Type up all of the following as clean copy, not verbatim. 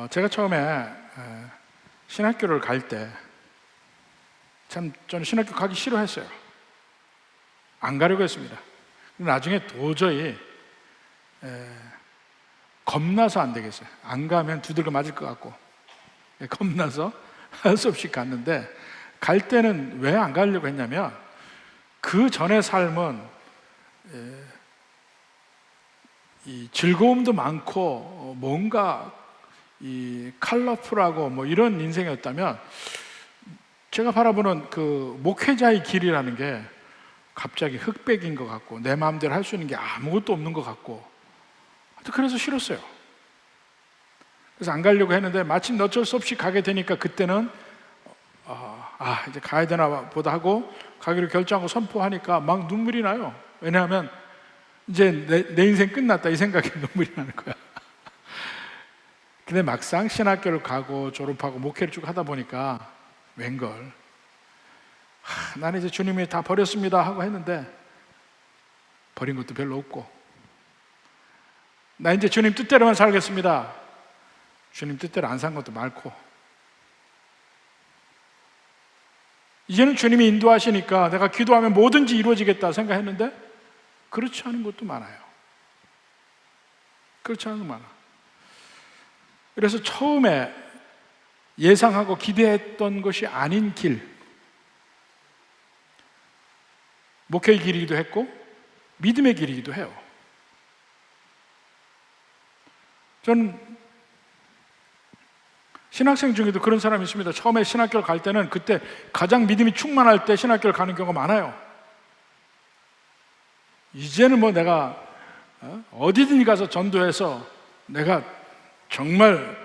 제가 처음에 신학교를 갈 때 참 저는 신학교 가기 싫어했어요. 안 가려고 했습니다. 나중에 도저히 겁나서 안 되겠어요. 안 가면 두들겨 맞을 것 같고 겁나서 할 수 없이 갔는데, 갈 때는 왜 안 가려고 했냐면 그 전의 삶은 이 즐거움도 많고 뭔가 이 컬러풀하고 뭐 이런 인생이었다면, 제가 바라보는 그 목회자의 길이라는 게 갑자기 흑백인 것 같고 내 마음대로 할 수 있는 게 아무것도 없는 것 같고, 그래서 싫었어요. 그래서 안 가려고 했는데 마침 어쩔 수 없이 가게 되니까 그때는 이제 가야 되나 보다 하고 가기로 결정하고 선포하니까 막 눈물이 나요. 왜냐하면 이제 내 인생 끝났다 이 생각에 눈물이 나는 거야. 근데 막상 신학교를 가고 졸업하고 목회를 쭉 하다 보니까 웬걸 나는 이제 주님이 다 버렸습니다 하고 했는데 버린 것도 별로 없고, 나 이제 주님 뜻대로만 살겠습니다. 주님 뜻대로 안 산 것도 많고, 이제는 주님이 인도하시니까 내가 기도하면 뭐든지 이루어지겠다 생각했는데 그렇지 않은 것도 많아요. 그렇지 않은 것 많아. 그래서 처음에 예상하고 기대했던 것이 아닌 길, 목회의 길이기도 했고 믿음의 길이기도 해요. 저는 신학생 중에도 그런 사람이 있습니다. 처음에 신학교를 갈 때는 그때 가장 믿음이 충만할 때 신학교를 가는 경우가 많아요. 이제는 뭐 내가 어디든지 가서 전도해서 내가 정말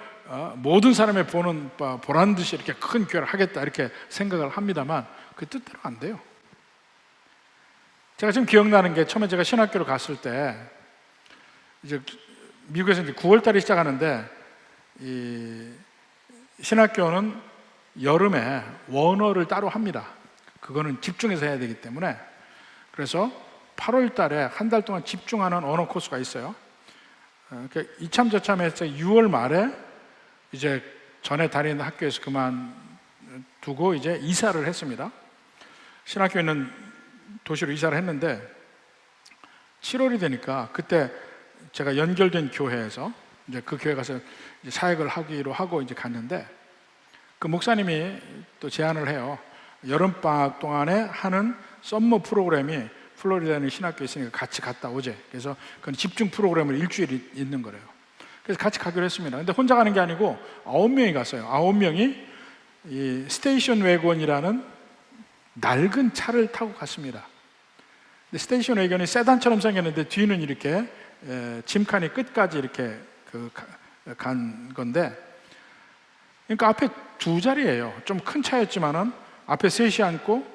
모든 사람의 보는 보란 듯이 이렇게 큰 교회를 하겠다 이렇게 생각을 합니다만 그 뜻대로 안 돼요. 제가 지금 기억나는 게, 처음에 제가 신학교를 갔을 때 이제 미국에서 이제 9월 달에 시작하는데, 이 신학교는 여름에 원어를 따로 합니다. 그거는 집중해서 해야 되기 때문에. 그래서 8월 달에 한 달 동안 집중하는 언어 코스가 있어요. 이참 저참해서 6월 말에 이제 전에 다니는 학교에서 그만두고 이제 이사를 했습니다. 신학교에 있는 도시로 이사를 했는데 7월이 되니까 그때 제가 연결된 교회에서 이제 그 교회 가서 이제 사역을 하기로 하고 이제 갔는데, 그 목사님이 또 제안을 해요. 여름방학 동안에 하는 썸머 프로그램이 플로리다에 있는 신학교에 있으니까 같이 갔다 오재. 그래서 그건 집중 프로그램을 일주일 있는 거래요. 그래서 같이 가기로 했습니다. 근데 혼자 가는 게 아니고 9명이 갔어요. 9명이 이 스테이션 웨건이라는 낡은 차를 타고 갔습니다. 근데 스테이션 웨건이 세단처럼 생겼는데 뒤는 이렇게 짐칸이 끝까지 이렇게 간 건데, 그러니까 앞에 두 자리예요. 좀 큰 차였지만은 앞에 셋이 앉고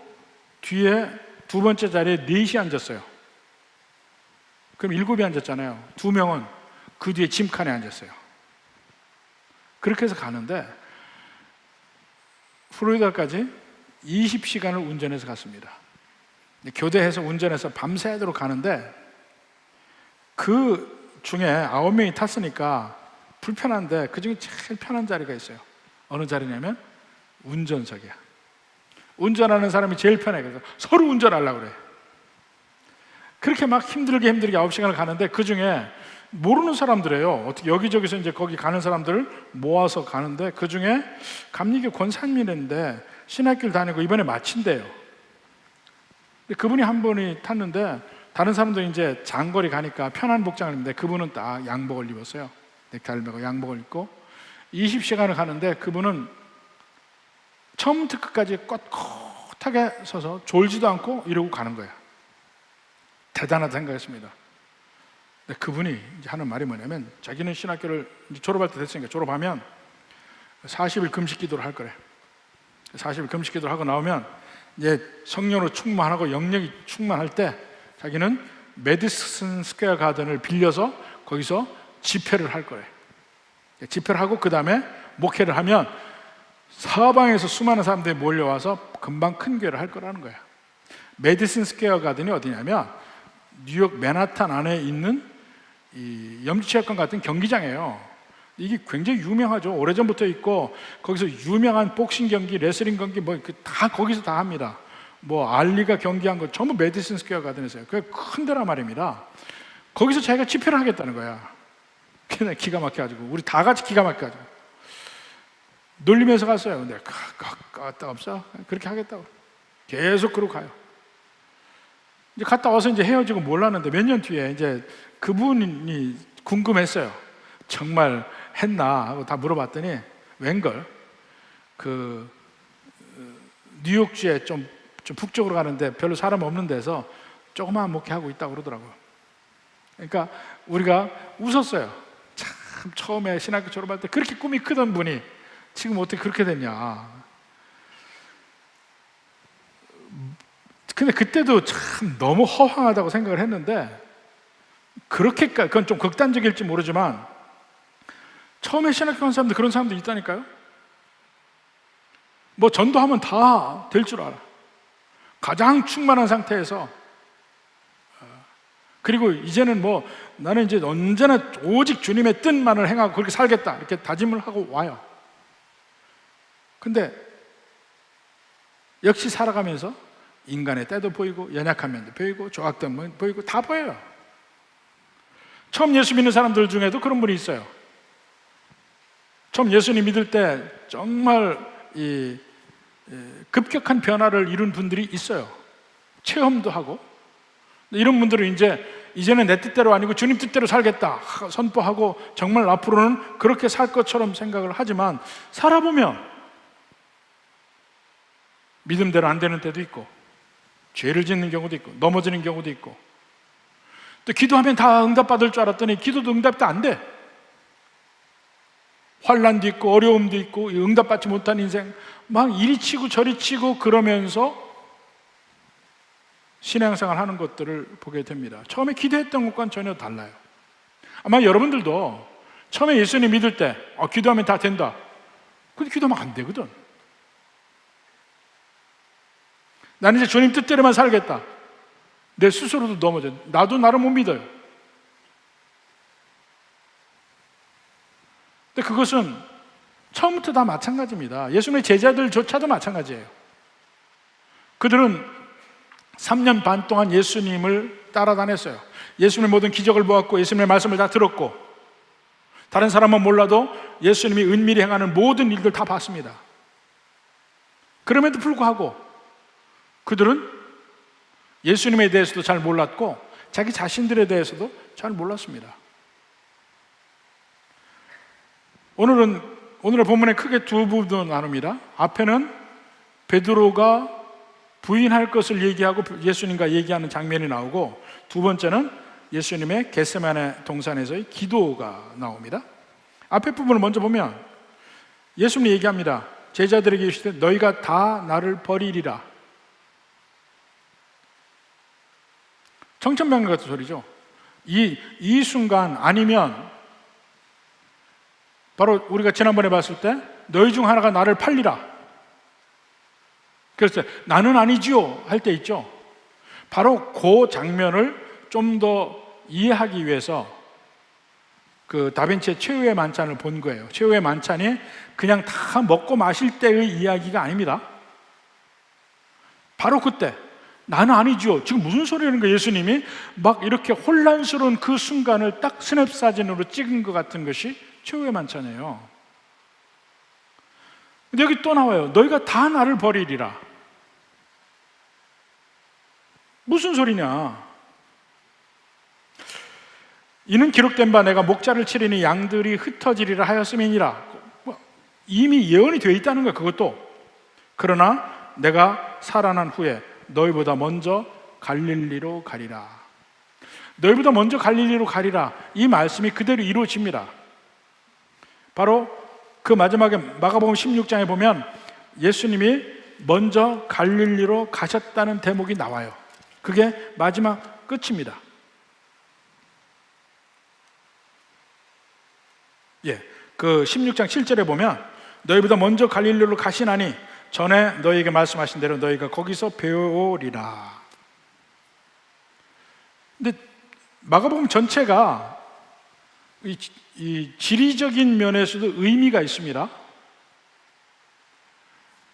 뒤에 두 번째 자리에 넷이 앉았어요. 그럼 7이 앉았잖아요. 2명은 그 뒤에 짐칸에 앉았어요. 그렇게 해서 가는데 플로리다까지 20시간을 운전해서 갔습니다. 교대해서 운전해서 밤새도록 가는데, 그 중에 9명이 탔으니까 불편한데 그 중에 제일 편한 자리가 있어요. 어느 자리냐면 운전석이야. 운전하는 사람이 제일 편해. 그래서 서로 운전하려고 그래. 그렇게 막 힘들게 9시간을 가는데 그 중에 모르는 사람들이에요. 어떻게 여기저기서 이제 거기 가는 사람들을 모아서 가는데, 그 중에 감리교 권사님인데 신학교를 다니고 이번에 마친대요. 근데 그분이 한 분이 탔는데 다른 사람들은 이제 장거리 가니까 편한 복장을 입는데 그분은 딱 양복을 입었어요. 넥타이를 메고 양복을 입고 20시간을 가는데 그분은 처음부터 끝까지 꼿꼿하게 서서 졸지도 않고 이러고 가는 거예요. 대단하다 생각했습니다. 근데 그분이 이제 하는 말이 뭐냐면, 자기는 신학교를 이제 졸업할 때 됐으니까 졸업하면 40일 금식 기도를 할 거래. 40일 금식 기도를 하고 나오면 이제 성령으로 충만하고 영역이 충만할 때 자기는 메디슨 스퀘어 가든을 빌려서 거기서 집회를 할 거래. 집회를 하고 그 다음에 목회를 하면 사방에서 수많은 사람들이 몰려와서 금방 큰 교회를 할 거라는 거야. 메디슨 스퀘어 가든이 어디냐면 뉴욕 맨하탄 안에 있는 이 염주체육관 같은 경기장이에요. 이게 굉장히 유명하죠. 오래전부터 있고 거기서 유명한 복싱 경기, 레슬링 경기 뭐 다 거기서 다 합니다. 뭐 알리가 경기한 거 전부 메디슨 스퀘어 가든에서요. 그게 큰 데란 말입니다. 거기서 자기가 집회를 하겠다는 거야. 그냥 기가 막혀가지고 우리 다 같이 기가 막혀가지고 놀리면서 갔어요. 근데 갔다 없어? 그렇게 하겠다고 계속 그러고 가요. 이제 갔다 와서 이제 헤어지고 몰랐는데 몇 년 뒤에 이제 그분이 궁금했어요. 정말 했나 하고 다 물어봤더니 웬걸 그 뉴욕주에 좀 북쪽으로 가는데 별로 사람 없는 데서 조그마한 목회하고 있다고 그러더라고요. 그러니까 우리가 웃었어요. 참 처음에 신학교 졸업할 때 그렇게 꿈이 크던 분이 지금 어떻게 그렇게 됐냐. 근데 그때도 참 너무 허황하다고 생각을 했는데 그렇게까지, 그건 좀 극단적일지 모르지만 처음에 신학교 간 사람들 그런 사람도 있다니까요. 뭐 전도하면 다 될 줄 알아. 가장 충만한 상태에서. 그리고 이제는 뭐 나는 이제 언제나 오직 주님의 뜻만을 행하고 그렇게 살겠다 이렇게 다짐을 하고 와요. 근데 역시 살아가면서 인간의 때도 보이고 연약한 면도 보이고 조악된 면도 보이고 다 보여요. 처음 예수 믿는 사람들 중에도 그런 분이 있어요. 처음 예수님 믿을 때 정말 급격한 변화를 이룬 분들이 있어요. 체험도 하고. 이런 분들은 이제는 내 뜻대로 아니고 주님 뜻대로 살겠다 선포하고 정말 앞으로는 그렇게 살 것처럼 생각을 하지만 살아보면 믿음대로 안 되는 때도 있고 죄를 짓는 경우도 있고 넘어지는 경우도 있고 또 기도하면 다 응답받을 줄 알았더니 기도도 응답도 안 돼. 환난도 있고 어려움도 있고 응답받지 못한 인생 막 이리 치고 저리 치고 그러면서 신앙생활 하는 것들을 보게 됩니다. 처음에 기도했던 것과는 전혀 달라요. 아마 여러분들도 처음에 예수님 믿을 때 기도하면 다 된다. 근데 기도하면 안 되거든. 나는 이제 주님 뜻대로만 살겠다. 내 스스로도 넘어져. 나도 나를 못 믿어요. 근데 그것은 처음부터 다 마찬가지입니다. 예수님의 제자들조차도 마찬가지예요. 그들은 3년 반 동안 예수님을 따라다녔어요. 예수님의 모든 기적을 보았고 예수님의 말씀을 다 들었고 다른 사람은 몰라도 예수님이 은밀히 행하는 모든 일들 다 봤습니다. 그럼에도 불구하고 그들은 예수님에 대해서도 잘 몰랐고 자기 자신들에 대해서도 잘 몰랐습니다. 오늘의 본문에 크게 두 부분으로 나눕니다. 앞에는 베드로가 부인할 것을 얘기하고 예수님과 얘기하는 장면이 나오고 두 번째는 예수님의 겟세마네 동산에서의 기도가 나옵니다. 앞에 부분을 먼저 보면 예수님이 얘기합니다. 제자들에게 이르시되 너희가 다 나를 버리리라. 청천벽력 같은 소리죠. 이 순간 아니면 바로 우리가 지난번에 봤을 때 너희 중 하나가 나를 팔리라. 그래서 나는 아니지요 할 때 있죠. 바로 그 장면을 좀 더 이해하기 위해서 그 다빈치의 최후의 만찬을 본 거예요. 최후의 만찬이 그냥 다 먹고 마실 때의 이야기가 아닙니다. 바로 그때 나는 아니지요. 지금 무슨 소리라는 거예요. 예수님이 막 이렇게 혼란스러운 그 순간을 딱 스냅 사진으로 찍은 것 같은 것이 최후의 만찬이에요. 근데 여기 또 나와요. 너희가 다 나를 버리리라. 무슨 소리냐? 이는 기록된 바 내가 목자를 치리니 양들이 흩어지리라 하였음이니라. 이미 예언이 되어 있다는 거예요. 그것도. 그러나 내가 살아난 후에 너희보다 먼저 갈릴리로 가리라. 너희보다 먼저 갈릴리로 가리라. 이 말씀이 그대로 이루어집니다. 바로 그 마지막에 마가복음 16장에 보면 예수님이 먼저 갈릴리로 가셨다는 대목이 나와요. 그게 마지막 끝입니다. 그 16장 7절에 보면 너희보다 먼저 갈릴리로 가시나니 전에 너희에게 말씀하신 대로 너희가 거기서 배우리라. 근데 마가복음 전체가 이 지리적인 면에서도 의미가 있습니다.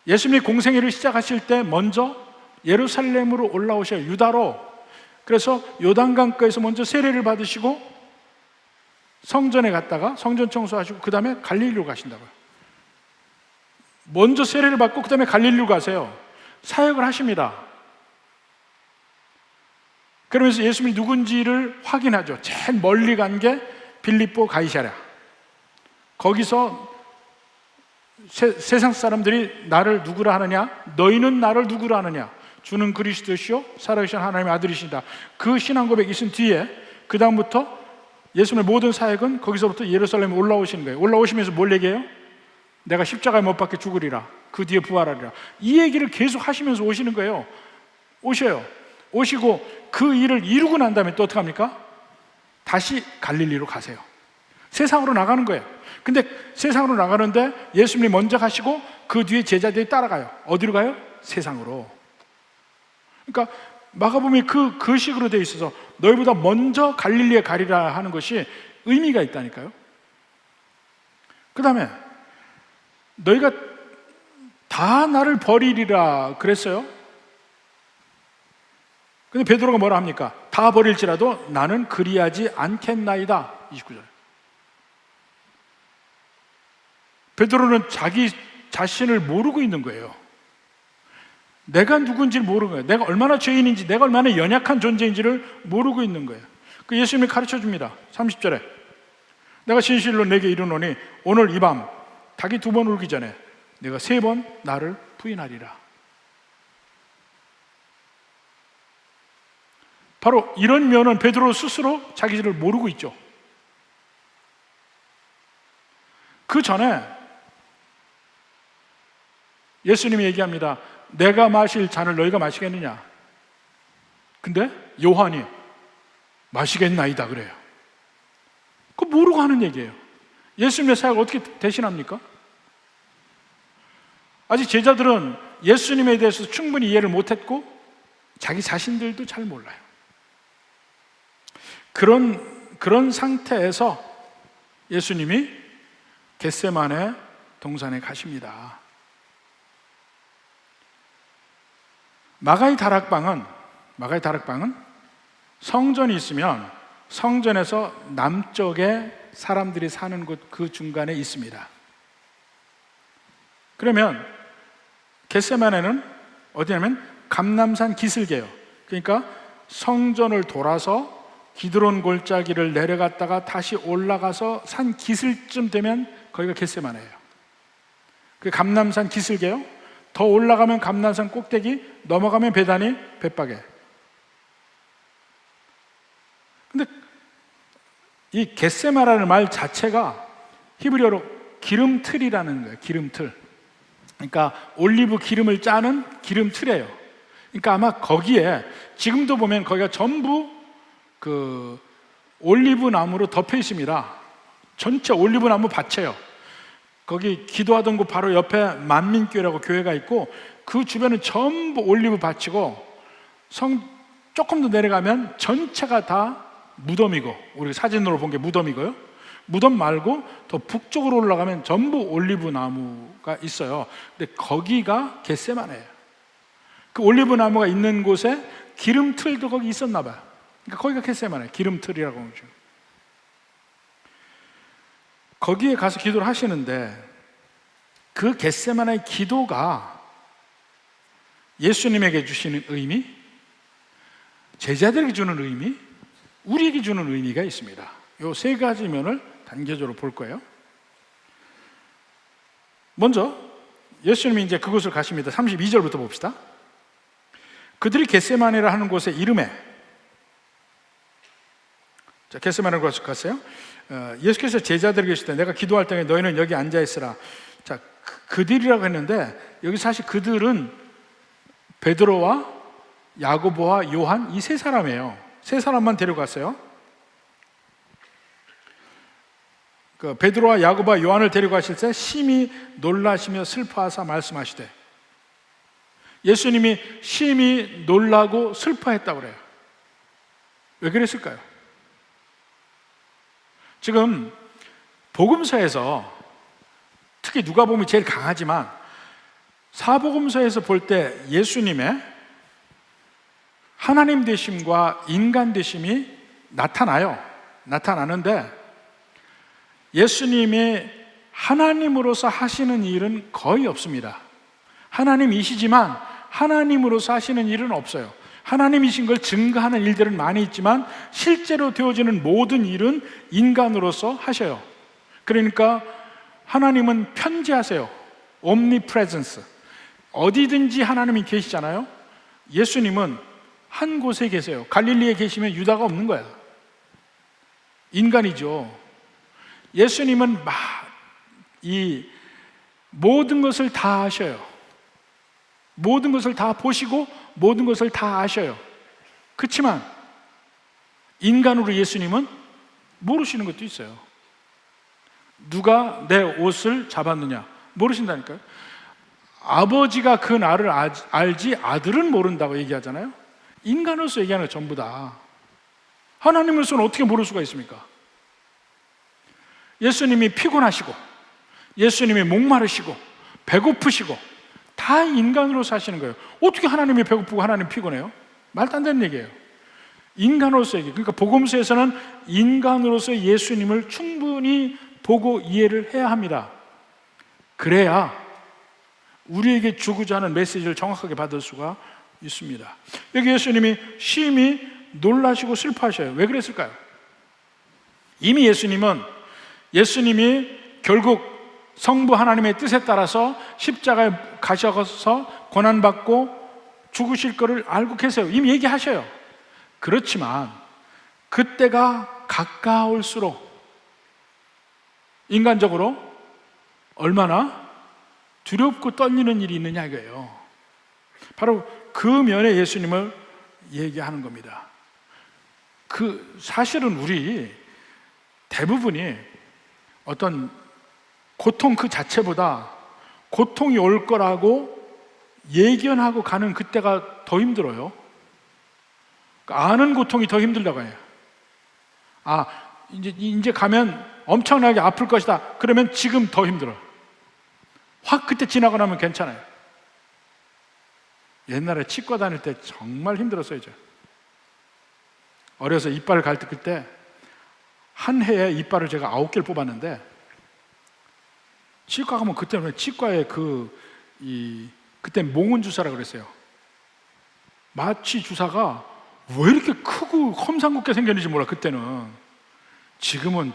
예수님이 공생애를 시작하실 때 먼저 예루살렘으로 올라오셔요. 유다로. 그래서 요단강가에서 먼저 세례를 받으시고 성전에 갔다가 성전 청소하시고 그 다음에 갈릴리로 가신다고요. 먼저 세례를 받고 그 다음에 갈릴리로 가세요. 사역을 하십니다. 그러면서 예수님이 누군지를 확인하죠. 제일 멀리 간 게 빌립보 가이사랴. 거기서 세상 사람들이 나를 누구라 하느냐? 너희는 나를 누구라 하느냐? 주는 그리스도시요 살아계신 하나님의 아들이시다. 그 신앙 고백이 있은 뒤에 그 다음부터 예수님의 모든 사역은 거기서부터 예루살렘에 올라오시는 거예요. 올라오시면서 뭘 얘기해요? 내가 십자가에 못 박혀 죽으리라. 그 뒤에 부활하리라. 이 얘기를 계속 하시면서 오시는 거예요. 오셔요. 오시고 그 일을 이루고 난 다음에 또 어떻게 합니까? 다시 갈릴리로 가세요. 세상으로 나가는 거예요. 근데 세상으로 나가는데 예수님이 먼저 가시고 그 뒤에 제자들이 따라가요. 어디로 가요? 세상으로. 그러니까 마가복음이 그 식으로 되어 있어서 너희보다 먼저 갈릴리에 가리라 하는 것이 의미가 있다니까요. 그 다음에 너희가 다 나를 버리리라 그랬어요. 근데 베드로가 뭐라 합니까? 다 버릴지라도 나는 그리하지 않겠나이다. 29절. 베드로는 자기 자신을 모르고 있는 거예요. 내가 누군지를 모르는 거예요. 내가 얼마나 죄인인지, 내가 얼마나 연약한 존재인지를 모르고 있는 거예요. 그 예수님이 가르쳐 줍니다. 30절에 내가 진실로 내게 이르노니 오늘 이 밤 닭이 2번 울기 전에 내가 3번 나를 부인하리라. 바로 이런 면은 베드로 스스로 자기를 모르고 있죠. 그 전에 예수님이 얘기합니다. 내가 마실 잔을 너희가 마시겠느냐? 근데 요한이 마시겠나이다 그래요. 그거 모르고 하는 얘기예요. 예수님의 사역을 어떻게 대신합니까? 아직 제자들은 예수님에 대해서 충분히 이해를 못했고 자기 자신들도 잘 몰라요. 그런 상태에서 예수님이 겟세마네 동산에 가십니다. 마가의 다락방은 성전이 있으면 성전에서 남쪽에 사람들이 사는 곳 그 중간에 있습니다. 그러면 겟세마네는 어디냐면 감람산 기슭이에요. 그러니까 성전을 돌아서 기드론 골짜기를 내려갔다가 다시 올라가서 산 기슭쯤 되면 거기가 겟세마네예요. 그 감람산 기슭이에요. 더 올라가면 감람산 꼭대기, 넘어가면 베다니 벳바게. 근데 이 겟세마라는 말 자체가 히브리어로 기름틀이라는 거예요. 기름틀. 그러니까 올리브 기름을 짜는 기름틀이에요. 그러니까 아마 거기에 지금도 보면 거기가 전부 그 올리브 나무로 덮여 있습니다. 전체 올리브 나무 밭이에요. 거기 기도하던 곳 바로 옆에 만민교회라고 교회가 있고 그 주변은 전부 올리브 밭이고 조금 더 내려가면 전체가 다 무덤이고, 우리 사진으로 본 게 무덤이고요. 무덤 말고 더 북쪽으로 올라가면 전부 올리브 나무가 있어요. 근데 거기가 겟세마네예요. 그 올리브 나무가 있는 곳에 기름틀도 거기 있었나 봐요. 그러니까 거기가 겟세마네, 기름틀이라고 하죠. 거기에 가서 기도를 하시는데 그 겟세마네의 기도가 예수님에게 주시는 의미, 제자들에게 주는 의미, 우리에게 주는 의미가 있습니다. 이 3가지 면을 단계적으로 볼 거예요. 먼저 예수님이 이제 그곳을 가십니다. 32절부터 봅시다. 그들이 겟세마네라 하는 곳에 이름에, 자, 겟세마네 곳에 갔어요. 예수께서 제자들에게 계실 때 내가 기도할 때에 너희는 여기 앉아 있으라. 자, 그들이라고 했는데 여기 사실 그들은 베드로와 야고보와 요한 이 3사람이에요. 3사람만 데려갔어요. 그 베드로와 야고보와 요한을 데려가실 때 심히 놀라시며 슬퍼하사 말씀하시되, 예수님이 심히 놀라고 슬퍼했다고 그래요. 왜 그랬을까요? 지금 복음서에서 특히 누가복음이 제일 강하지만 사복음서에서 볼 때 예수님의 하나님 되심과 인간 되심이 나타나는데 예수님이 하나님으로서 하시는 일은 거의 없습니다. 하나님이시지만 하나님으로서 하시는 일은 없어요. 하나님이신 걸 증거하는 일들은 많이 있지만 실제로 되어지는 모든 일은 인간으로서 하셔요. 그러니까 하나님은 편재하세요. omnipresence. 어디든지 하나님이 계시잖아요. 예수님은 한 곳에 계세요. 갈릴리에 계시면 유다가 없는 거야. 인간이죠. 예수님은 이 모든 것을 다 아셔요. 모든 것을 다 보시고 모든 것을 다 아셔요. 그렇지만 인간으로 예수님은 모르시는 것도 있어요. 누가 내 옷을 잡았느냐 모르신다니까요. 아버지가 그 나를 알지 아들은 모른다고 얘기하잖아요. 인간으로서 얘기하는 거 전부 다. 하나님으로서는 어떻게 모를 수가 있습니까? 예수님이 피곤하시고 예수님이 목마르시고 배고프시고 다 인간으로 사시는 거예요. 어떻게 하나님이 배고프고 하나님 피곤해요? 말도 안 되는 얘기예요. 인간으로서 얘기. 그러니까 복음서에서는 인간으로서 예수님을 충분히 보고 이해를 해야 합니다. 그래야 우리에게 주고자 하는 메시지를 정확하게 받을 수가 있습니다. 여기 예수님이 심히 놀라시고 슬퍼하셔요. 왜 그랬을까요? 이미 예수님이 결국 성부 하나님의 뜻에 따라서 십자가에 가셔서 고난받고 죽으실 것을 알고 계세요. 이미 얘기하셔요. 그렇지만 그때가 가까울수록 인간적으로 얼마나 두렵고 떨리는 일이 있느냐 이거예요. 바로 그 면에 예수님을 얘기하는 겁니다. 사실은 우리 대부분이 어떤 고통 그 자체보다 고통이 올 거라고 예견하고 가는 그때가 더 힘들어요. 아는 고통이 더 힘들다고 해요. 이제 가면 엄청나게 아플 것이다. 그러면 지금 더 힘들어. 확 그때 지나고 나면 괜찮아요. 옛날에 치과 다닐 때 정말 힘들었어요. 어려서 이빨을 갈 때 그때 한 해에 이빨을 제가 9개를 뽑았는데 치과 가면 그때는 치과에 그때 몽은 주사라고 그랬어요. 마취 주사가 왜 이렇게 크고 험상궂게 생겼는지 몰라. 그때는. 지금은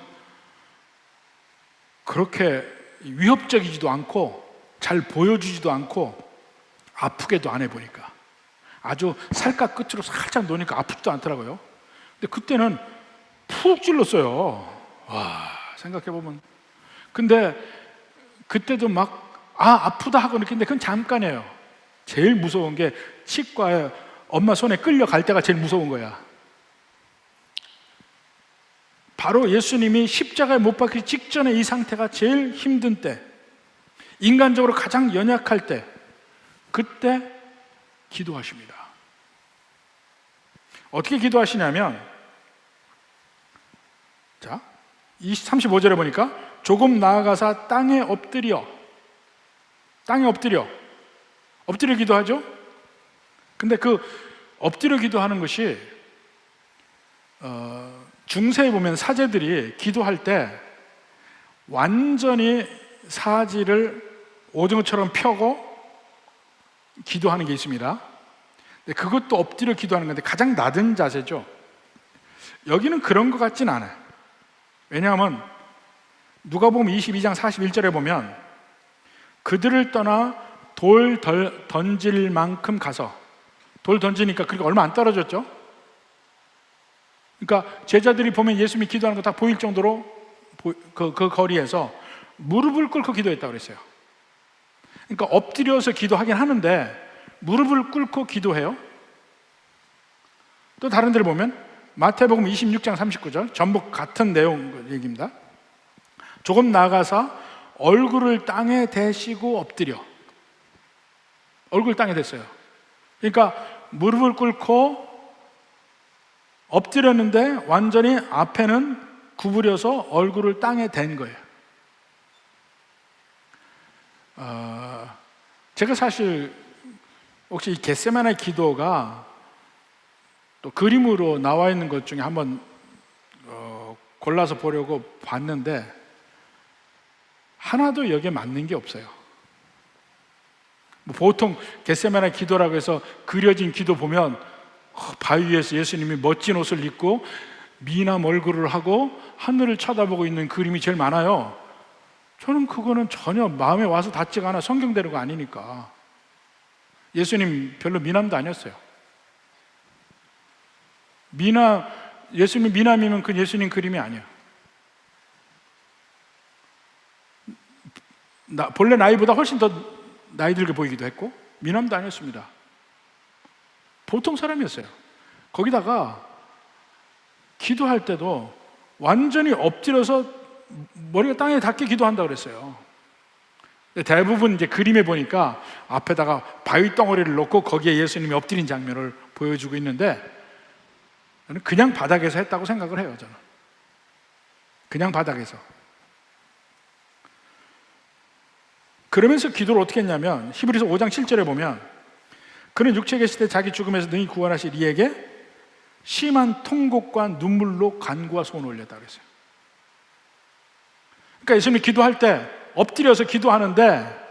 그렇게 위협적이지도 않고 잘 보여주지도 않고 아프게도 안 해보니까 아주 살갗 끝으로 살짝 놓으니까 아프지도 않더라고요. 근데 그때는 푹 찔렀어요. 와, 생각해보면. 근데 그때도 아프다 하고 느끼는데 그건 잠깐이에요. 제일 무서운 게 치과에 엄마 손에 끌려갈 때가 제일 무서운 거야. 바로 예수님이 십자가에 못 박히기 직전에 이 상태가 제일 힘든 때, 인간적으로 가장 연약할 때, 그때 기도하십니다. 어떻게 기도하시냐면, 자, 35절에 보니까 조금 나아가서 땅에 엎드려 기도하죠. 근데 그 엎드려 기도하는 것이 중세에 보면 사제들이 기도할 때 완전히 사지를 오징어처럼 펴고 기도하는 게 있습니다. 근데 그것도 엎드려 기도하는 건데 가장 낮은 자세죠. 여기는 그런 것 같진 않아요. 왜냐하면 누가복음 22장 41절에 보면 그들을 떠나 돌 던질 만큼 가서, 돌 던지니까 그렇게 얼마 안 떨어졌죠. 그러니까 제자들이 보면 예수님이 기도하는 거 다 보일 정도로 그 거리에서 무릎을 꿇고 기도했다고 그랬어요. 그러니까 엎드려서 기도하긴 하는데 무릎을 꿇고 기도해요. 또 다른 데를 보면 마태복음 26장 39절 전부 같은 내용 얘기입니다. 조금 나아가서 얼굴을 땅에 대시고 엎드려. 얼굴 땅에 댔어요. 그러니까 무릎을 꿇고 엎드렸는데 완전히 앞에는 구부려서 얼굴을 땅에 댄 거예요. 제가 사실 혹시 이 겟세마네 기도가 또 그림으로 나와 있는 것 중에 한번 골라서 보려고 봤는데 하나도 여기에 맞는 게 없어요. 보통 겟세마네 기도라고 해서 그려진 기도 보면 바위 위에서 예수님이 멋진 옷을 입고 미남 얼굴을 하고 하늘을 쳐다보고 있는 그림이 제일 많아요. 저는 그거는 전혀 마음에 와서 닿지가 않아. 성경대로가 아니니까. 예수님 별로 미남도 아니었어요. 예수님 미남이면 그 예수님 그림이 아니에요. 본래 나이보다 훨씬 더 나이 들게 보이기도 했고 미남도 아니었습니다. 보통 사람이었어요. 거기다가 기도할 때도 완전히 엎드려서 머리가 땅에 닿게 기도한다고 그랬어요. 대부분 이제 그림에 보니까 앞에다가 바위 덩어리를 놓고 거기에 예수님이 엎드린 장면을 보여주고 있는데 저는 그냥 바닥에서 했다고 생각을 해요. 저는 그냥 바닥에서. 그러면서 기도를 어떻게 했냐면 히브리서 5장 7절에 보면 그는 육체에 계실 때 자기 죽음에서 능히 구원하실 이에게 심한 통곡과 눈물로 간구와 소원을 올렸다고 그랬어요. 그러니까 예수님이 기도할 때 엎드려서 기도하는데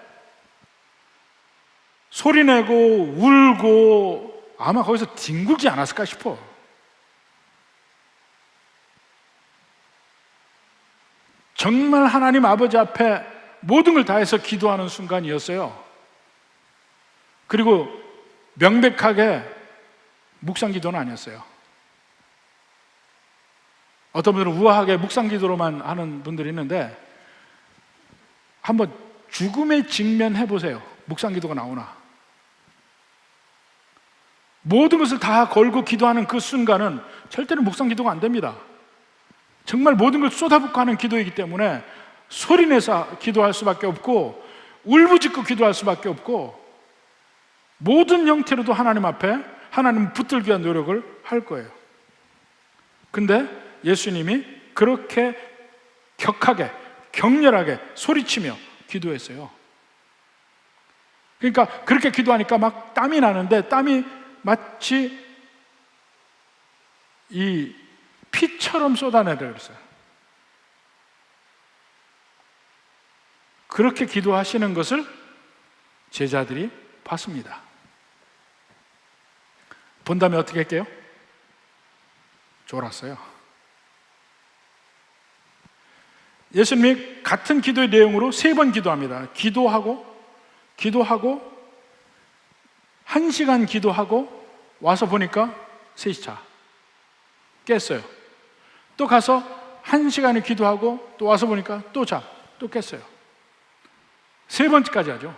소리내고 울고 아마 거기서 뒹굴지 않았을까 싶어. 정말 하나님 아버지 앞에 모든 걸 다해서 기도하는 순간이었어요. 그리고 명백하게 묵상 기도는 아니었어요. 어떤 분들은 우아하게 묵상 기도로만 하는 분들이 있는데 한번 죽음에 직면해 보세요. 묵상 기도가 나오나. 모든 것을 다 걸고 기도하는 그 순간은 절대로 묵상 기도가 안 됩니다. 정말 모든 걸 쏟아붓고 하는 기도이기 때문에 소리내서 기도할 수밖에 없고 울부짖고 기도할 수밖에 없고 모든 형태로도 하나님 앞에 하나님 붙들기 위한 노력을 할 거예요. 근데 예수님이 그렇게 격하게 격렬하게 소리치며 기도했어요. 그러니까 그렇게 기도하니까 막 땀이 나는데 땀이 마치 이 피처럼 쏟아내려 그랬어요. 그렇게 기도하시는 것을 제자들이 봤습니다. 본 다음에 어떻게 할게요? 졸았어요. 예수님이 같은 기도의 내용으로 3번 기도합니다. 기도하고 1시간 기도하고 와서 보니까 3시 차 깼어요. 또 가서 1시간을 기도하고 또 와서 보니까 또 깼어요. 3번까지 하죠.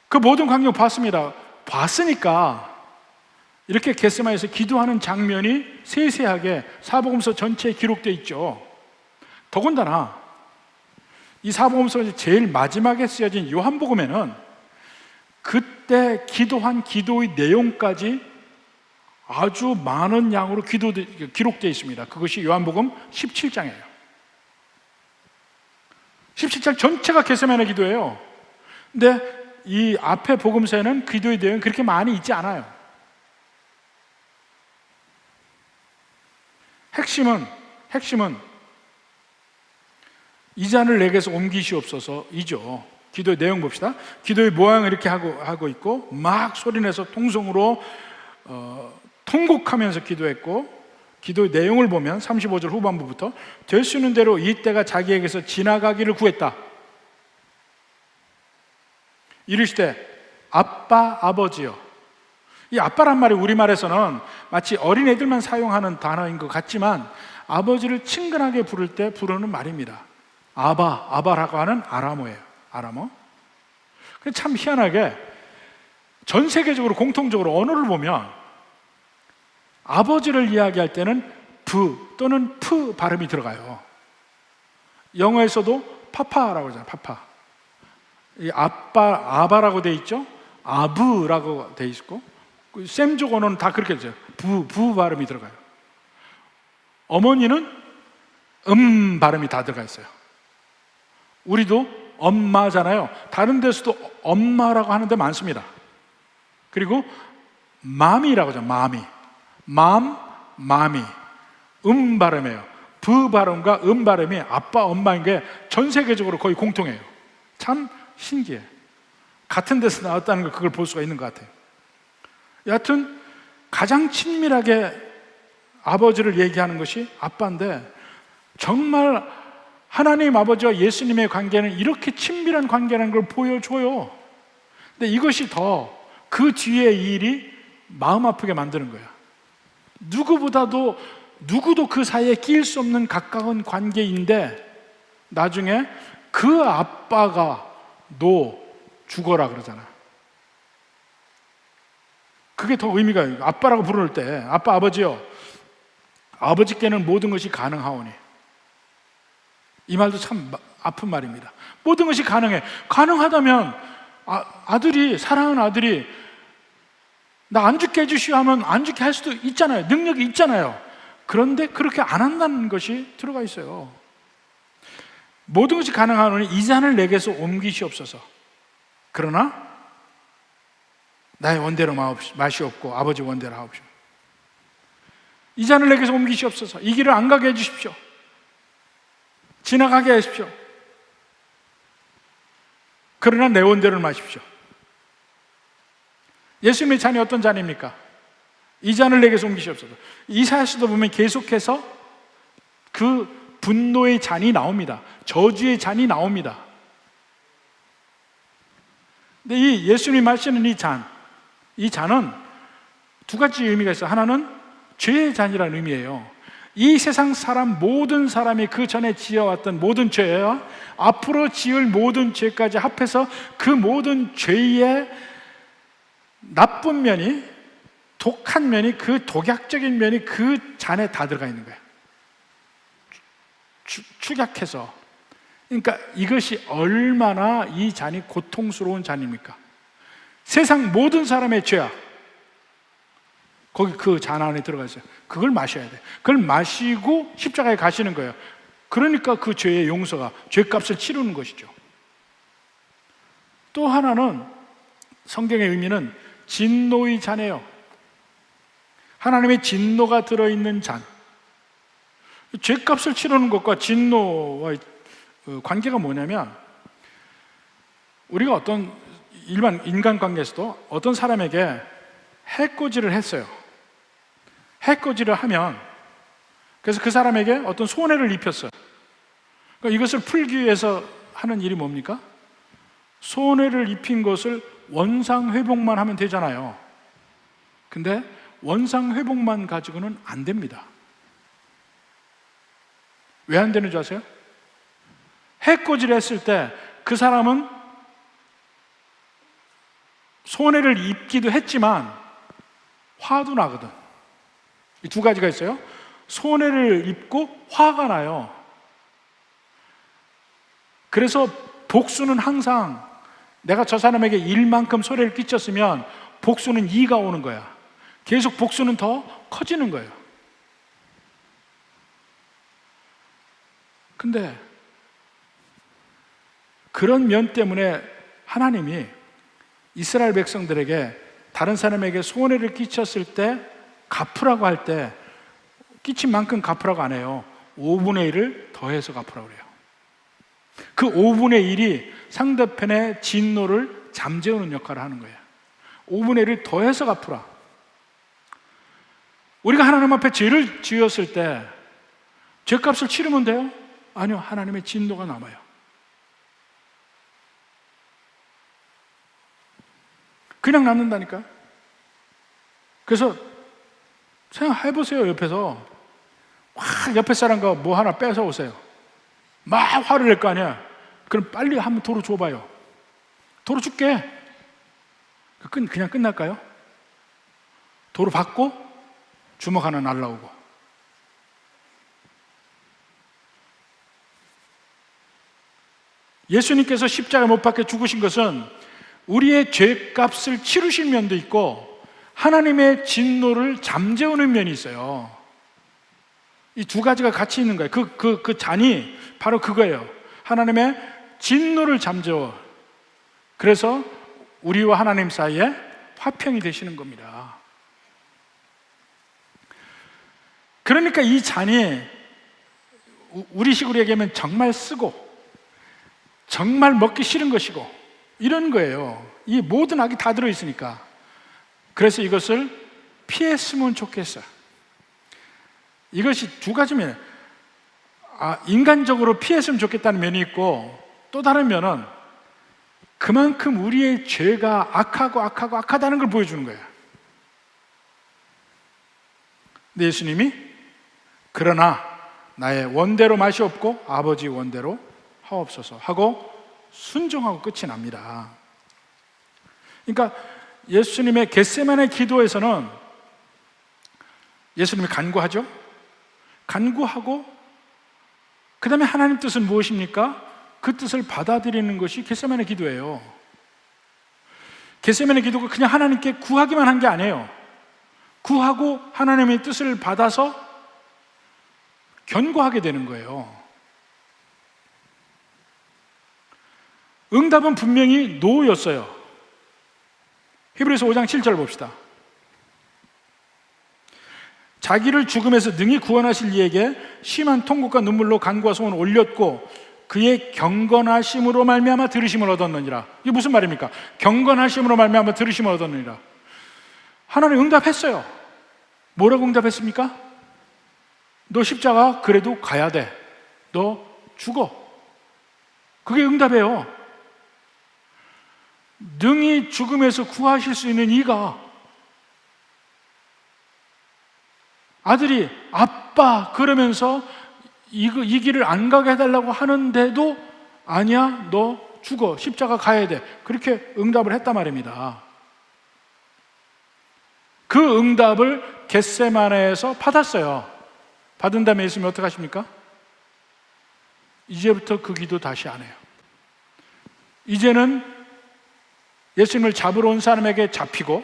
그 모든 광경 봤습니다. 봤으니까 이렇게 겟세마네에서 기도하는 장면이 세세하게 사복음서 전체에 기록되어 있죠. 더군다나 이 사복음서 제일 마지막에 쓰여진 요한복음에는 그때 기도한 기도의 내용까지 아주 많은 양으로 기록되어 있습니다. 그것이 요한복음 17장이에요. 17장 전체가 겟세마네 기도예요. 근데 이 앞에 복음서에는 기도의 내용이 그렇게 많이 있지 않아요. 핵심은 이 잔을 내게서 옮기시옵소서이죠. 기도의 내용 봅시다. 기도의 모양을 이렇게 하고 있고 막 소리내서 통성으로 통곡하면서 기도했고 기도의 내용을 보면 35절 후반부부터 될 수 있는 대로 이 때가 자기에게서 지나가기를 구했다. 이르시되 아빠 아버지여. 이 아빠란 말이 우리말에서는 마치 어린애들만 사용하는 단어인 것 같지만 아버지를 친근하게 부를 때 부르는 말입니다. 아바라고 하는 아람어예요. 아람어. 참 희한하게 전 세계적으로 공통적으로 언어를 보면 아버지를 이야기할 때는 부 또는 프 발음이 들어가요. 영어에서도 파파라고 하잖아요. 파파. 이 아바라고 돼 있죠. 아브라고 돼 있고 셈족 언어는 다 그렇게 되죠. 부 발음이 들어가요. 어머니는 발음이 다 들어가 있어요. 우리도 엄마잖아요. 다른 데서도 엄마라고 하는 데 많습니다. 그리고 맘이라고 하죠. 마미 발음이에요. 부 발음과 발음이 아빠 엄마인 게 전 세계적으로 거의 공통해요. 참 신기해. 같은 데서 나왔다는 걸 그걸 볼 수가 있는 것 같아요. 여하튼 가장 친밀하게 아버지를 얘기하는 것이 아빠인데, 정말 하나님 아버지와 예수님의 관계는 이렇게 친밀한 관계라는 걸 보여줘요. 근데 이것이 더 그 뒤에 일이 마음 아프게 만드는 거야. 누구도 그 사이에 끼일 수 없는 가까운 관계인데 나중에 그 아빠가 너 죽어라 그러잖아. 그게 더 의미가 있어요. 아빠라고 부를 때 아빠 아버지요, 아버지께는 모든 것이 가능하오니. 이 말도 참 아픈 말입니다. 모든 것이 가능해. 가능하다면 아들이, 사랑하는 아들이 나 안 죽게 해주시오 하면 안 죽게 할 수도 있잖아요. 능력이 있잖아요. 그런데 그렇게 안 한다는 것이 들어가 있어요. 모든 것이 가능하오니 이 잔을 내게서 옮기시옵소서. 그러나 나의 원대로 마시옵고 아버지 원대로 하옵시오. 이 잔을 내게서 옮기시옵소서. 이 길을 안 가게 해주십시오. 지나가게 하십시오. 그러나 내 원대로 마십시오. 예수님의 잔이 어떤 잔입니까? 이 잔을 내게서 옮기시옵소서. 이사야서도 보면 계속해서 그 분노의 잔이 나옵니다. 저주의 잔이 나옵니다. 근데 이 예수님이 마시는 이 잔은 두 가지 의미가 있어요. 하나는 죄의 잔이라는 의미예요. 이 세상 사람, 모든 사람이 그 전에 지어왔던 모든 죄와 앞으로 지을 모든 죄까지 합해서 그 모든 죄의 나쁜 면이, 독한 면이, 그 독약적인 면이 그 잔에 다 들어가 있는 거예요. 축약해서. 그러니까 이것이 얼마나 이 잔이 고통스러운 잔입니까? 세상 모든 사람의 죄악, 거기 그 잔 안에 들어가 있어요. 그걸 마셔야 돼. 그걸 마시고 십자가에 가시는 거예요. 그러니까 그 죄의 용서가, 죄값을 치르는 것이죠. 또 하나는, 성경의 의미는 진노의 잔이에요. 하나님의 진노가 들어있는 잔. 죄값을 치르는 것과 진노와의 관계가 뭐냐면, 우리가 어떤 일반 인간관계에서도 어떤 사람에게 해코지를 했어요. 해코지를 하면, 그래서 그 사람에게 어떤 손해를 입혔어요. 그러니까 이것을 풀기 위해서 하는 일이 뭡니까? 손해를 입힌 것을 원상회복만 하면 되잖아요. 근데 원상회복만 가지고는 안 됩니다. 왜 안 되는 줄 아세요? 해코지를 했을 때 그 사람은 손해를 입기도 했지만 화도 나거든. 이 두 가지가 있어요. 손해를 입고 화가 나요. 그래서 복수는 항상, 내가 저 사람에게 1만큼 손해를 끼쳤으면 복수는 2가 오는 거야. 계속 복수는 더 커지는 거예요. 근데 그런 면 때문에 하나님이 이스라엘 백성들에게 다른 사람에게 손해를 끼쳤을 때 갚으라고 할 때 끼친 만큼 갚으라고 안 해요. 5분의 1을 더해서 갚으라고 그래요. 그 5분의 1이 상대편의 진노를 잠재우는 역할을 하는 거예요. 5분의 1을 더해서 갚으라. 우리가 하나님 앞에 죄를 지었을 때 죄값을 치르면 돼요? 아니요. 하나님의 진노가 남아요. 그냥 남는다니까. 그래서 생각해보세요. 옆에서 확 옆에 사람과 뭐 하나 뺏어 오세요. 막 화를 낼 거 아니야. 그럼 빨리 한번 도로 줘봐요. 도로 줄게. 그냥 끝날까요? 도로 받고 주먹 하나 날라오고. 예수님께서 십자가에 못 박혀 죽으신 것은 우리의 죄값을 치르실 면도 있고, 하나님의 진노를 잠재우는 면이 있어요. 이 두 가지가 같이 있는 거예요. 그 잔이 바로 그거예요. 하나님의 진노를 잠재워. 그래서 우리와 하나님 사이에 화평이 되시는 겁니다. 그러니까 이 잔이 우리식으로 얘기하면 정말 쓰고 정말 먹기 싫은 것이고 이런 거예요. 이 모든 악이 다 들어있으니까. 그래서 이것을 피했으면 좋겠어요. 이것이 두 가지 면이에요. 인간적으로 피했으면 좋겠다는 면이 있고, 또 다른 면은 그만큼 우리의 죄가 악하다는 걸 보여주는 거예요. 근데 예수님이 그러나 나의 원대로 맛이 없고 아버지 원대로 하옵소서 하고 순종하고 끝이 납니다. 그러니까 예수님의 겟세마네 기도에서는 예수님이 간구하죠. 간구하고 그 다음에 하나님 뜻은 무엇입니까? 그 뜻을 받아들이는 것이 겟세마네 기도예요. 겟세마네 기도가 그냥 하나님께 구하기만 한 게 아니에요. 구하고 하나님의 뜻을 받아서 견고하게 되는 거예요. 응답은 분명히 노였어요. 히브리서 5장 7절 봅시다. 자기를 죽음에서 능히 구원하실 이에게 심한 통곡과 눈물로 간구와 소원을 올렸고 그의 경건하심으로 말미암아 들으심을 얻었느니라. 이게 무슨 말입니까? 경건하심으로 말미암아 들으심을 얻었느니라. 하나님 응답했어요. 뭐라고 응답했습니까? 너 십자가 그래도 가야 돼. 너 죽어. 그게 응답이에요. 능히 죽음에서 구하실 수 있는 이가 아들이 아빠 그러면서 이 길을 안 가게 해달라고 하는데도 아니야 너 죽어 십자가 가야 돼 그렇게 응답을 했단 말입니다. 그 응답을 겟세마네에서 받았어요. 받은 다음에 예수님이 어떻게 하십니까? 이제부터 그 기도 다시 안 해요. 이제는 예수님을 잡으러 온 사람에게 잡히고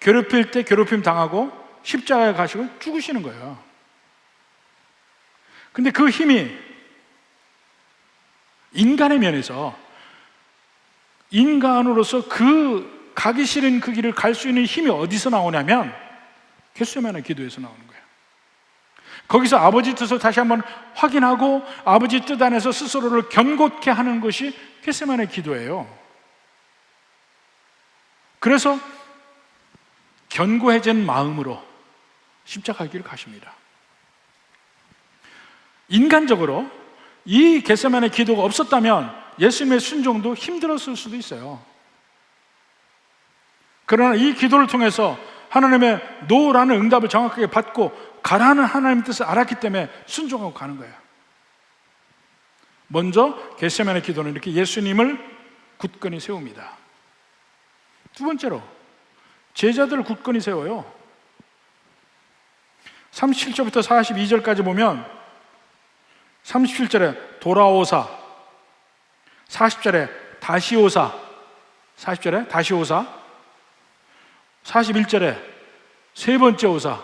괴롭힐 때 괴롭힘 당하고 십자가에 가시고 죽으시는 거예요. 근데 그 힘이 인간의 면에서 인간으로서 그 가기 싫은 그 길을 갈 수 있는 힘이 어디서 나오냐면 겟세마네 기도에서 나오는 거예요. 거기서 아버지 뜻을 다시 한번 확인하고 아버지 뜻 안에서 스스로를 견고케 하는 것이 겟세마네 기도예요. 그래서 견고해진 마음으로 십자가 길을 가십니다. 인간적으로 이 겟세마네 기도가 없었다면 예수님의 순종도 힘들었을 수도 있어요. 그러나 이 기도를 통해서 하나님의 노라는 응답을 정확하게 받고 가라는 하나님의 뜻을 알았기 때문에 순종하고 가는 거예요. 먼저 겟세마네 기도는 이렇게 예수님을 굳건히 세웁니다. 두 번째로 제자들을 굳건히 세워요. 37절부터 42절까지 보면 37절에 돌아오사, 40절에 다시 오사, 40절에 다시 오사, 41절에 세 번째 오사,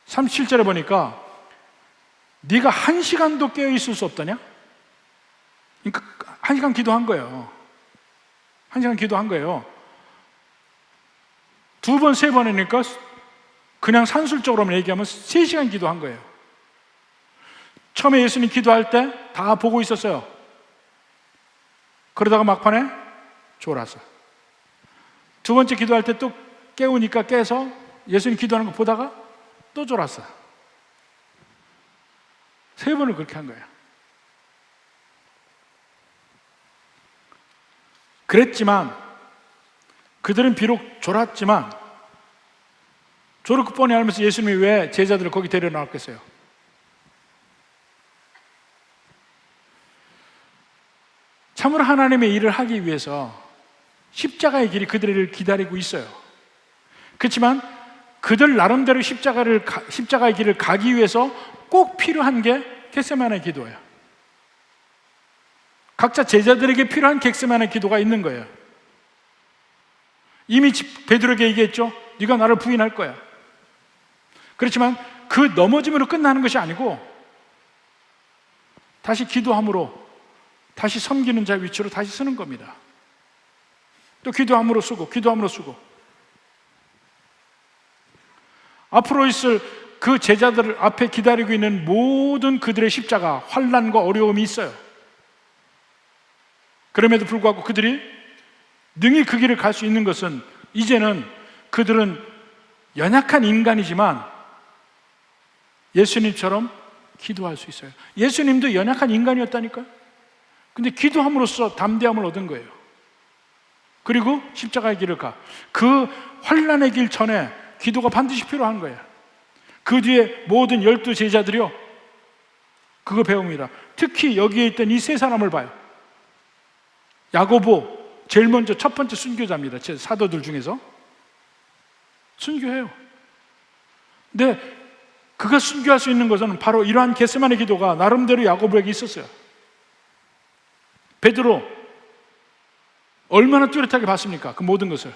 37절에 보니까 네가 1시간도 깨어있을 수 없다냐? 그러니까 1시간 기도한 거예요. 1시간 기도한 거예요. 두 번, 세 번이니까 그냥 산술적으로만 얘기하면 3시간 기도한 거예요. 처음에 예수님 기도할 때 다 보고 있었어요. 그러다가 막판에 졸았어. 두 번째 기도할 때 또 깨우니까 깨서 예수님 기도하는 거 보다가 또 졸았어. 3번을 그렇게 한 거예요. 그랬지만 그들은 비록 졸았지만 졸을 뻔히 알면서 예수님이 왜 제자들을 거기 데려나왔겠어요? 참으로 하나님의 일을 하기 위해서 십자가의 길이 그들을 기다리고 있어요. 그렇지만 그들 나름대로 십자가의 길을 가기 위해서 꼭 필요한 게 겟세마네 기도예요. 각자 제자들에게 필요한 겟세마네 기도가 있는 거예요. 이미 베드로에게 얘기했죠. 네가 나를 부인할 거야. 그렇지만 그 넘어짐으로 끝나는 것이 아니고 다시 기도함으로 다시 섬기는 자의 위치로 다시 서는 겁니다. 또 기도함으로 쓰고 기도함으로 쓰고 앞으로 있을 그 제자들 앞에 기다리고 있는 모든 그들의 십자가, 환난과 어려움이 있어요. 그럼에도 불구하고 그들이 능히 그 길을 갈 수 있는 것은 이제는 그들은 연약한 인간이지만 예수님처럼 기도할 수 있어요. 예수님도 연약한 인간이었다니까요. 근데 기도함으로써 담대함을 얻은 거예요. 그리고 십자가의 길을 가. 그 환난의 길 전에 기도가 반드시 필요한 거예요. 그 뒤에 모든 12 제자들이요, 그거 배웁니다. 특히 여기에 있던 이 세 사람을 봐요. 야고보, 제일 먼저 첫 번째 순교자입니다. 제 사도들 중에서 순교해요. 근데 그가 순교할 수 있는 것은 바로 이러한 겟세마네 기도가 나름대로 야고보에게 있었어요. 베드로 얼마나 뚜렷하게 봤습니까? 그 모든 것을.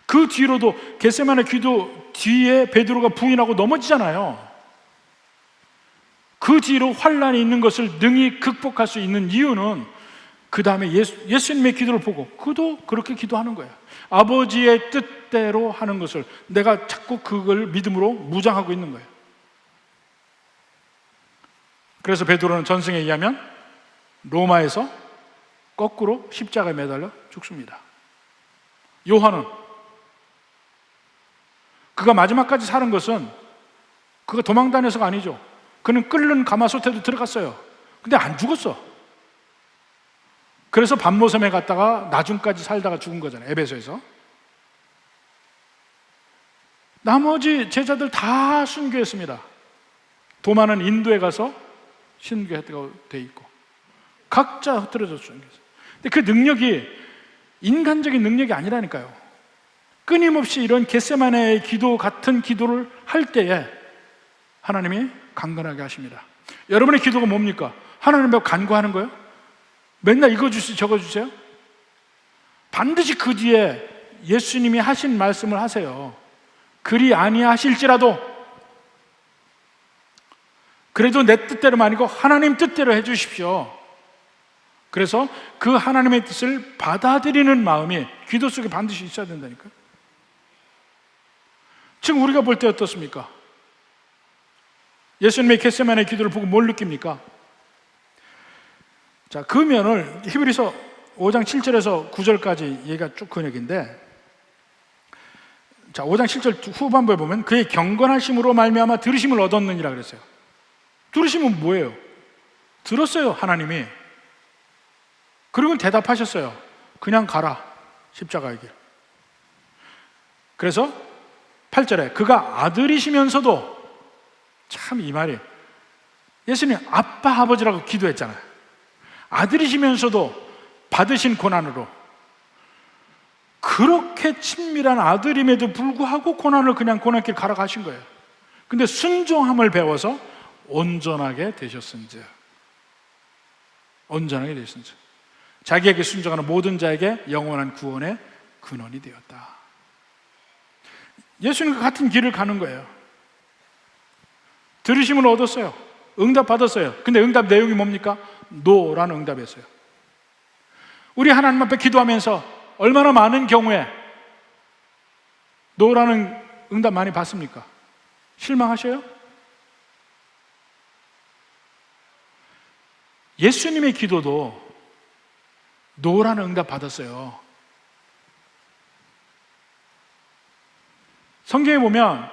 그 뒤로도 겟세마네 기도 뒤에 베드로가 부인하고 넘어지잖아요. 그 뒤로 환난이 있는 것을 능히 극복할 수 있는 이유는 그 다음에 예수님의 기도를 보고 그도 그렇게 기도하는 거예요. 아버지의 뜻대로 하는 것을 내가 자꾸 그걸 믿음으로 무장하고 있는 거예요. 그래서 베드로는 전승에 의하면 로마에서 거꾸로 십자가에 매달려 죽습니다. 요한은 그가 마지막까지 사는 것은 그가 도망 다녀서가 아니죠. 그는 끓는 가마솥에도 들어갔어요. 근데 안 죽었어. 그래서 반모섬에 갔다가 나중까지 살다가 죽은 거잖아요. 에베소에서. 나머지 제자들 다 순교했습니다. 도마는 인도에 가서 순교했다고 돼 있고 각자 흩어져서 순교했어요. 근데 그 능력이 인간적인 능력이 아니라니까요. 끊임없이 이런 겟세마네의 기도 같은 기도를 할 때에 하나님이 강건하게 하십니다. 여러분의 기도가 뭡니까? 하나님 앞에 간구하는 거예요? 맨날 이거 주세요, 저거 주세요? 반드시 그 뒤에 예수님이 하신 말씀을 하세요. 그리 아니하실지라도 그래도 내 뜻대로 아니고 하나님 뜻대로 해주십시오. 그래서 그 하나님의 뜻을 받아들이는 마음이 기도 속에 반드시 있어야 된다니까요. 지금 우리가 볼 때 어떻습니까? 예수님의 겟세마네 기도를 보고 뭘 느낍니까? 자, 그 면을 히브리서 5장 7절에서 9절까지 얘기가 쭉 그 얘기인데, 자, 5장 7절 후반부에 보면 그의 경건하심으로 말미암아 들으심을 얻었느니라 그랬어요. 들으심은 뭐예요? 들었어요, 하나님이. 그리고 대답하셨어요. 그냥 가라, 십자가의 길. 그래서 8절에 그가 아들이시면서도, 참 이 말이, 예수님 아빠 아버지라고 기도했잖아요. 아들이시면서도 받으신 고난으로 그렇게 친밀한 아들임에도 불구하고 고난을 그냥 고난길 가라 가신 거예요. 근데 순종함을 배워서 온전하게 되셨은즉, 온전하게 되셨은즉 자기에게 순종하는 모든 자에게 영원한 구원의 근원이 되었다. 예수님과 같은 길을 가는 거예요. 들으심을 얻었어요. 응답 받았어요. 근데 응답 내용이 뭡니까? 노라는 응답이었어요. 우리 하나님 앞에 기도하면서 얼마나 많은 경우에 노라는 응답 많이 받습니까? 실망하셔요? 예수님의 기도도 노라는 응답 받았어요. 성경에 보면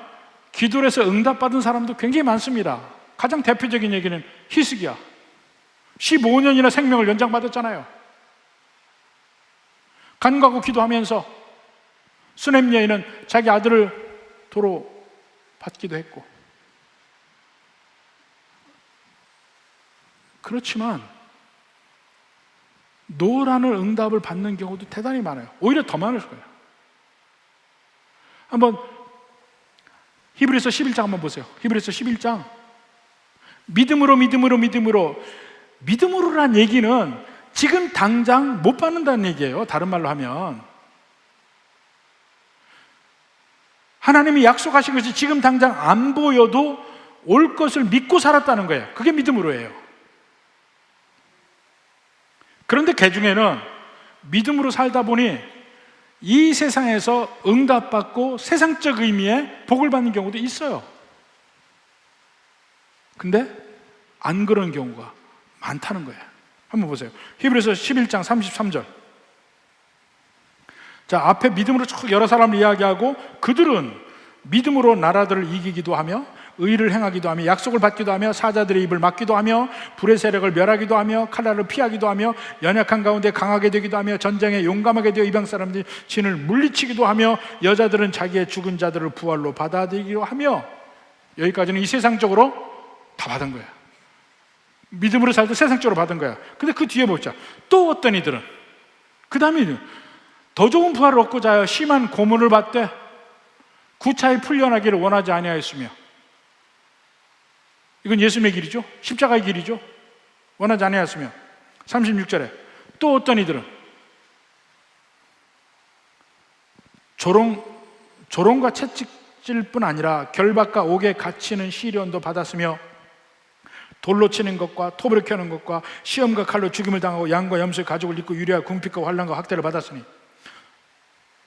기도를 해서 응답받은 사람도 굉장히 많습니다. 가장 대표적인 얘기는 히스기야. 15년이나 생명을 연장받았잖아요. 간구하고 기도하면서 수넴 여인은 자기 아들을 도로 받기도 했고. 그렇지만 노라는 응답을 받는 경우도 대단히 많아요. 오히려 더 많을 거예요. 한번 히브리서 11장 한번 보세요. 히브리서 11장. 믿음으로란 얘기는 지금 당장 못 받는다는 얘기예요. 다른 말로 하면 하나님이 약속하신 것이 지금 당장 안 보여도 올 것을 믿고 살았다는 거예요. 그게 믿음으로 해요. 그런데 그 중에는 믿음으로 살다 보니 이 세상에서 응답받고 세상적 의미의 복을 받는 경우도 있어요. 근데 안 그런 경우가 많다는 거예요. 한번 보세요. 히브리서 11장 33절. 자, 앞에 믿음으로 쭉 여러 사람을 이야기하고 그들은 믿음으로 나라들을 이기기도 하며 의를 행하기도 하며 약속을 받기도 하며 사자들의 입을 막기도 하며 불의 세력을 멸하기도 하며 칼날을 피하기도 하며 연약한 가운데 강하게 되기도 하며 전쟁에 용감하게 되어 이방 사람들이 진을 물리치기도 하며 여자들은 자기의 죽은 자들을 부활로 받아들이기도 하며, 여기까지는 이 세상적으로 다 받은 거야. 믿음으로 살 때 세상적으로 받은 거야. 근데 그 뒤에 보자. 또 어떤 이들은 그 다음에 더 좋은 부활을 얻고자 하여 심한 고문을 받되 구차히 풀려나기를 원하지 아니하였으며, 이건 예수님의 길이죠. 십자가의 길이죠. 원하지 아니하였으며, 36절에 또 어떤 이들은 조롱과 채찍질 뿐 아니라 결박과 옥에 갇히는 시련도 받았으며 돌로 치는 것과 톱으로 켜는 것과 시험과 칼로 죽임을 당하고 양과 염소의 가죽을 입고 유리와 궁핍과 환난과 학대를 받았으니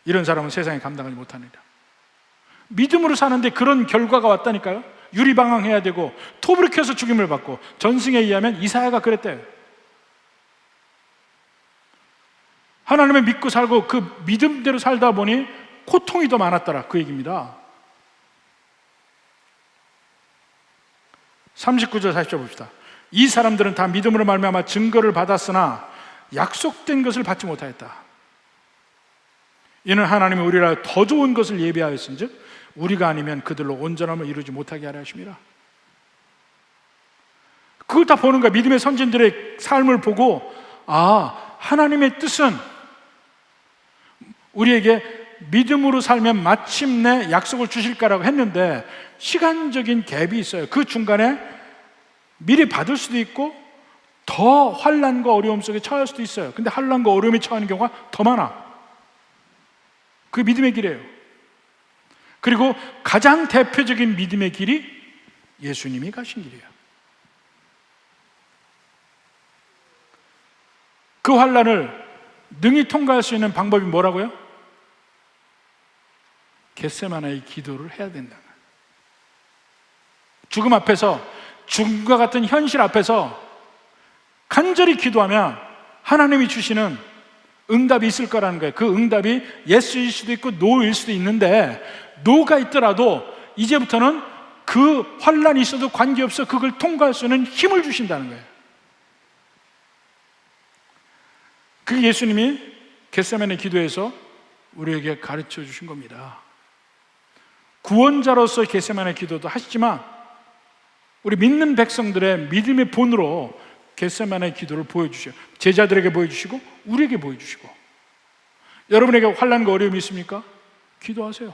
이런 사람은 세상에 감당하지 못하느니라. 믿음으로 사는데 그런 결과가 왔다니까요. 유리방황해야 되고 톱으로 켜서 죽임을 받고, 전승에 의하면 이사야가 그랬대요. 하나님을 믿고 살고 그 믿음대로 살다 보니 고통이 더 많았더라, 그 얘기입니다. 39절 40절 봅시다. 이 사람들은 다 믿음으로 말미암아 증거를 받았으나 약속된 것을 받지 못하였다. 이는 하나님이 우리라 더 좋은 것을 예비하였은즉 우리가 아니면 그들로 온전함을 이루지 못하게 하려 하심이라. 그걸 다 보는 거야. 믿음의 선진들의 삶을 보고, 아, 하나님의 뜻은 우리에게 믿음으로 살면 마침내 약속을 주실 거라고 했는데 시간적인 갭이 있어요. 그 중간에 미리 받을 수도 있고 더 환난과 어려움 속에 처할 수도 있어요. 근데 환난과 어려움에 처하는 경우가 더 많아. 그게 믿음의 길이에요. 그리고 가장 대표적인 믿음의 길이 예수님이 가신 길이에요. 그 환난을 능히 통과할 수 있는 방법이 뭐라고요? 겟세마네의 기도를 해야 된다. 죽음 앞에서, 죽음과 같은 현실 앞에서 간절히 기도하면 하나님이 주시는 응답이 있을 거라는 거예요. 그 응답이 예스일 수도 있고 노일 수도 있는데, 노가 있더라도 이제부터는 그 환난이 있어도 관계없어 그걸 통과할 수 있는 힘을 주신다는 거예요. 그게 예수님이 겟세마네 기도에서 우리에게 가르쳐 주신 겁니다. 구원자로서 겟세마네 기도도 하시지만 우리 믿는 백성들의 믿음의 본으로 겟세마네 기도를 보여주셔요. 제자들에게 보여주시고 우리에게 보여주시고. 여러분에게 환난과 어려움이 있습니까? 기도하세요.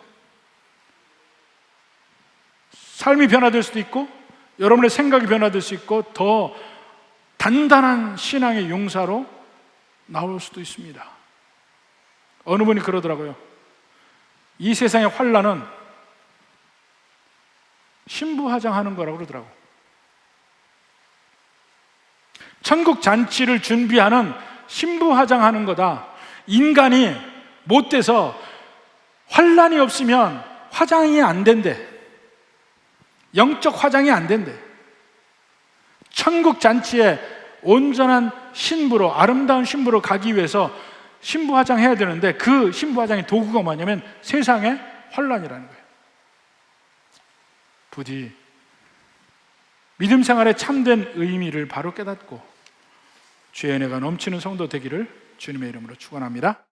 삶이 변화될 수도 있고 여러분의 생각이 변화될 수 있고 더 단단한 신앙의 용사로 나올 수도 있습니다. 어느 분이 그러더라고요. 이 세상의 환난은 신부화장하는 거라고 그러더라고요. 천국 잔치를 준비하는 신부화장하는 거다. 인간이 못돼서 환난이 없으면 화장이 안 된대. 영적 화장이 안 된대. 천국 잔치에 온전한 신부로, 아름다운 신부로 가기 위해서 신부 화장해야 되는데 그 신부 화장의 도구가 뭐냐면 세상의 환난이라는 거예요. 부디 믿음 생활의 참된 의미를 바로 깨닫고 주의 은혜가 넘치는 성도 되기를 주님의 이름으로 축원합니다.